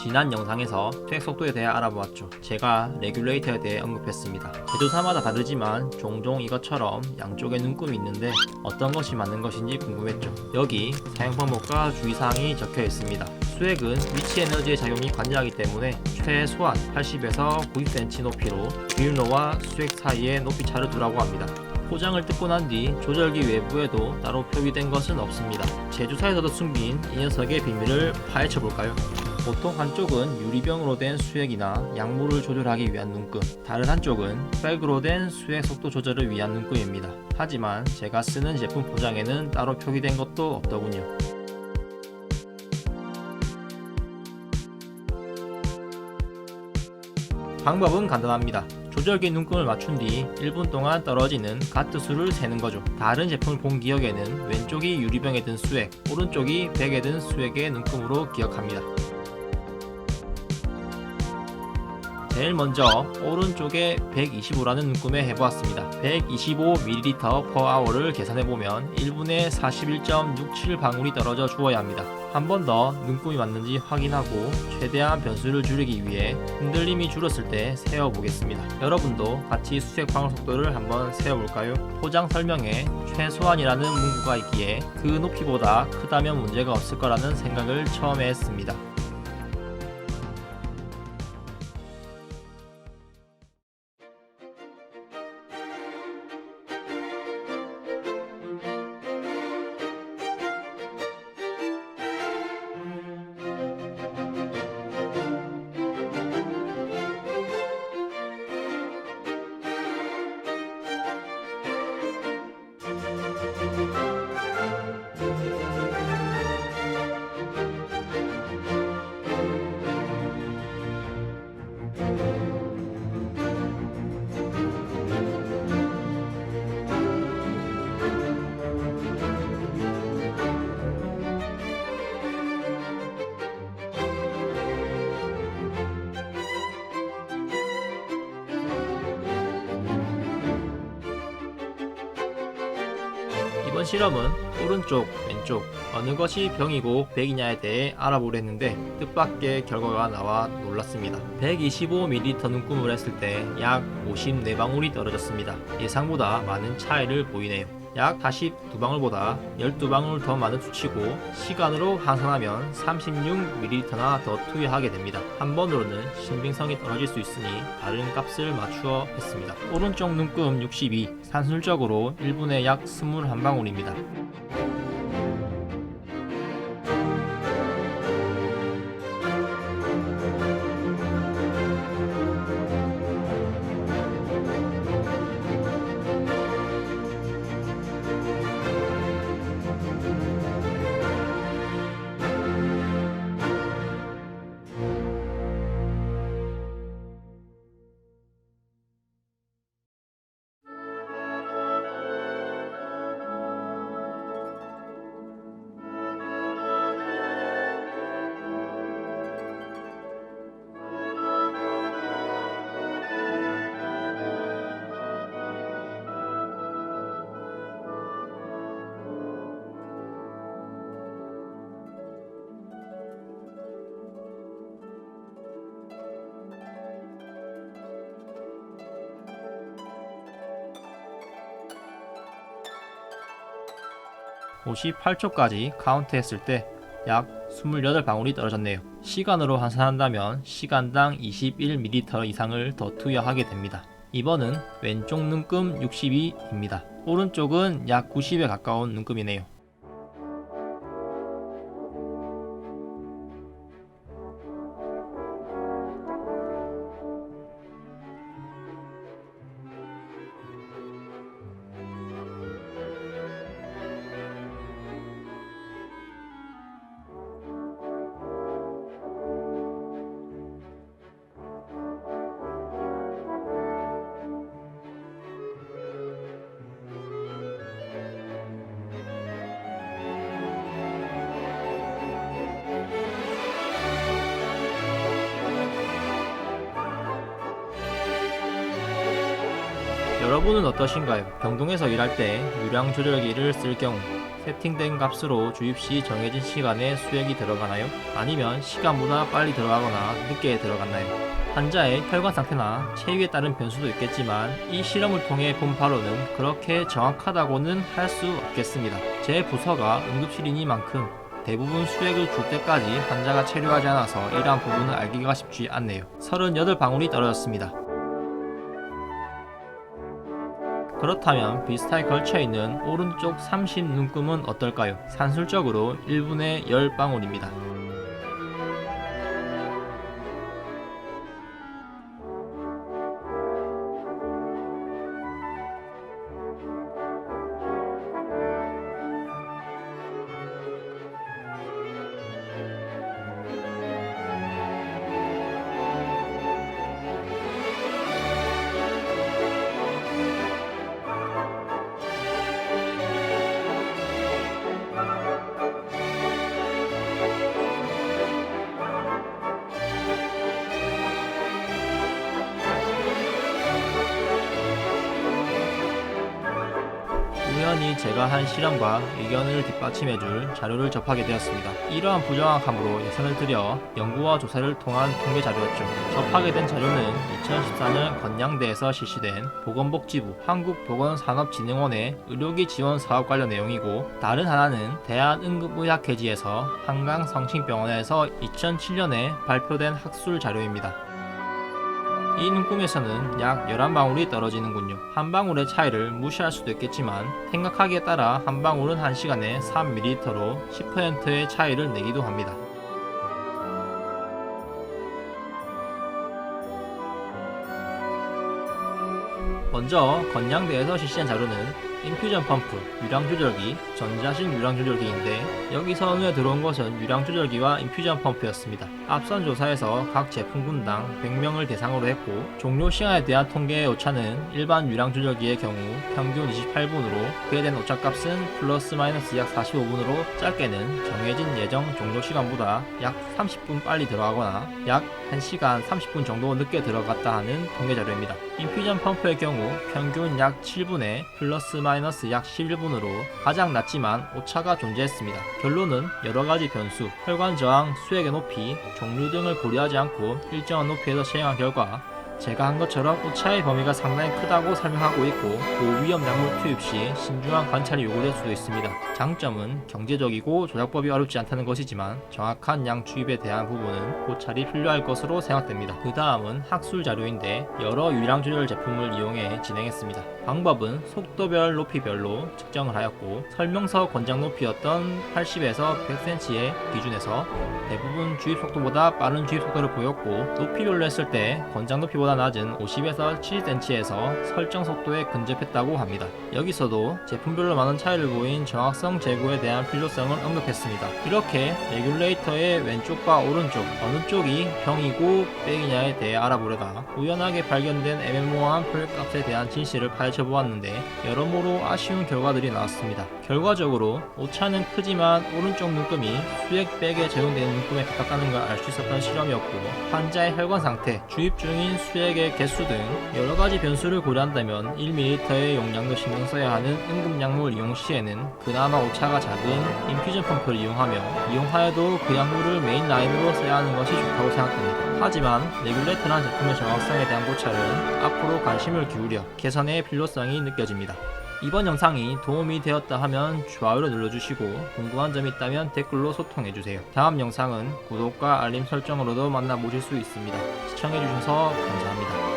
지난 영상에서 수액 속도에 대해 알아보았죠. 제가 레귤레이터에 대해 언급했습니다. 제조사마다 다르지만 종종 이것처럼 양쪽에 눈금이 있는데 어떤 것이 맞는 것인지 궁금했죠. 여기 사용 방법과 주의사항이 적혀 있습니다. 수액은 위치 에너지의 작용이 관여하기 때문에 최소한 80에서 90cm 높이로 드릴러와 수액 사이에 높이 차를 두라고 합니다. 포장을 뜯고 난 뒤 조절기 외부에도 따로 표기된 것은 없습니다. 제조사에서도 숨긴 이 녀석의 비밀을 파헤쳐 볼까요? 보통 한쪽은 유리병으로 된 수액이나 약물을 조절하기 위한 눈금, 다른 한쪽은 백으로 된 수액 속도 조절을 위한 눈금입니다. 하지만 제가 쓰는 제품 포장에는 따로 표기된 것도 없더군요. 방법은 간단합니다. 조절기 눈금을 맞춘 뒤 1분 동안 떨어지는 가트수를 세는 거죠. 다른 제품을 본 기억에는 왼쪽이 유리병에 든 수액, 오른쪽이 백에 든 수액의 눈금으로 기억합니다. 제일 먼저 오른쪽에 125라는 눈금에 해보았습니다. 125ml/h를 계산해보면 1분에 41.67방울이 떨어져 주어야 합니다. 한 번 더 눈금이 맞는지 확인하고 최대한 변수를 줄이기 위해 흔들림이 줄었을 때 세어보겠습니다. 여러분도 같이 수색 방울 속도를 한번 세어볼까요? 포장 설명에 최소한이라는 문구가 있기에 그 높이보다 크다면 문제가 없을 거라는 생각을 처음에 했습니다. 이번 실험은 오른쪽, 왼쪽 어느 것이 병이고 백이냐에 대해 알아보려 했는데 뜻밖의 결과가 나와 놀랐습니다. 125ml 눈금을 했을 때 약 54방울이 떨어졌습니다. 예상보다 많은 차이를 보이네요. 약 42방울보다 12방울 더 많은 수치고 시간으로 환산하면 36ml나 더 투여하게 됩니다. 한 번으로는 신빙성이 떨어질 수 있으니 다른 값을 맞추어 했습니다. 오른쪽 눈금 62, 산술적으로 1분에 약 21방울입니다. (58초까지) 카운트했을 때 약 28방울이 떨어졌네요. 시간으로 환산한다면 시간당 21ml 이상을 더 투여하게 됩니다. 2번은 왼쪽 눈금 62입니다. 오른쪽은 약 90에 가까운 눈금이네요. 여러분은 어떠신가요? 병동에서 일할 때 유량 조절기를 쓸 경우 세팅된 값으로 주입 시 정해진 시간에 수액이 들어가나요? 아니면 시간보다 빨리 들어가거나 늦게 들어갔나요? 환자의 혈관 상태나 체위에 따른 변수도 있겠지만 이 실험을 통해 본 바로는 그렇게 정확하다고는 할 수 없겠습니다. 제 부서가 응급실이니만큼 대부분 수액을 줄 때까지 환자가 체류하지 않아서 이러한 부분을 알기가 쉽지 않네요. 38방울이 떨어졌습니다. 그렇다면 비스타에 걸쳐있는 오른쪽 30 눈금은 어떨까요? 산술적으로 1분에 10방울입니다. 우연히 제가 한 실험과 의견을 뒷받침해줄 자료를 접하게 되었습니다. 이러한 부정확함으로 예산을 들여 연구와 조사를 통한 통계 자료였죠. 접하게 된 자료는 2014년 건양대에서 실시된 보건복지부 한국보건산업진흥원의 의료기 지원 사업 관련 내용이고, 다른 하나는 대한응급의학회지에서 한강성심병원에서 2007년에 발표된 학술 자료입니다. 이 눈금에서는 약 11방울이 떨어지는군요. 한 방울의 차이를 무시할 수도 있겠지만 생각하기에 따라 한 방울은 1시간에 3ml로 10%의 차이를 내기도 합니다. 먼저 건양대에서 실시한 자료는 인퓨전 펌프, 유량 조절기, 전자식 유량 조절기인데 여기서 눈에 들어온 것은 유량 조절기와 인퓨전 펌프였습니다. 앞선 조사에서 각 제품군당 100명을 대상으로 했고, 종료 시간에 대한 통계의 오차는 일반 유량 조절기의 경우 평균 28분으로 그에 대한 오차값은 플러스 마이너스 약 45분으로 짧게는 정해진 예정 종료 시간보다 약 30분 빨리 들어가거나 약 1시간 30분 정도 늦게 들어갔다 하는 통계 자료입니다. 인퓨전 펌프의 경우 평균 약 7분에 플러스 마이너스 약 11분으로 가장 낮지만 오차가 존재했습니다. 결론은 여러가지 변수, 혈관 저항, 수액의 높이, 종류 등을 고려하지 않고 일정한 높이에서 시행한 결과 제가 한 것처럼 오차의 범위가 상당히 크다고 설명하고 있고, 고위험 약물 투입 시 신중한 관찰이 요구될 수도 있습니다. 장점은 경제적이고 조작법이 어렵지 않다는 것이지만 정확한 양 투입에 대한 부분은 고찰이 필요할 것으로 생각됩니다. 그 다음은 학술 자료인데 여러 유량 조절 제품을 이용해 진행했습니다. 방법은 속도별 높이별로 측정을 하였고, 설명서 권장 높이였던 80에서 100cm의 기준에서 대부분 주입 속도보다 빠른 주입 속도를 보였고, 높이별로 했을 때 권장 높이보다 낮은 50에서 70cm에서 설정 속도에 근접했다고 합니다. 여기서도 제품별로 많은 차이를 보인 정확성 제고에 대한 필요성을 언급했습니다. 이렇게 레귤레이터의 왼쪽과 오른쪽 어느 쪽이 평이고 백이냐에 대해 알아보려다 우연하게 발견된 애매모호한 표값에 대한 진실을 파헤쳐 보았는데 여러모로 아쉬운 결과들이 나왔습니다. 결과적으로 오차는 크지만 오른쪽 눈금이 수액 백에 적용되는 눈금에 가깝다는 걸 알 수 있었던 실험이었고, 환자의 혈관 상태, 주입 중인 수액의 개수 등 여러가지 변수를 고려한다면 1ml의 용량도 신경 써야 하는 응급약물 이용 시에는 그나마 오차가 작은 인퓨전 펌프를 이용하여도 그 약물을 메인 라인으로 써야 하는 것이 좋다고 생각됩니다. 하지만 레귤레이터라는 제품의 정확성에 대한 고찰은 앞으로 관심을 기울여 개선의 필요성이 느껴집니다. 이번 영상이 도움이 되었다 하면 좋아요를 눌러주시고, 궁금한 점이 있다면 댓글로 소통해주세요. 다음 영상은 구독과 알림 설정으로도 만나보실 수 있습니다. 시청해주셔서 감사합니다.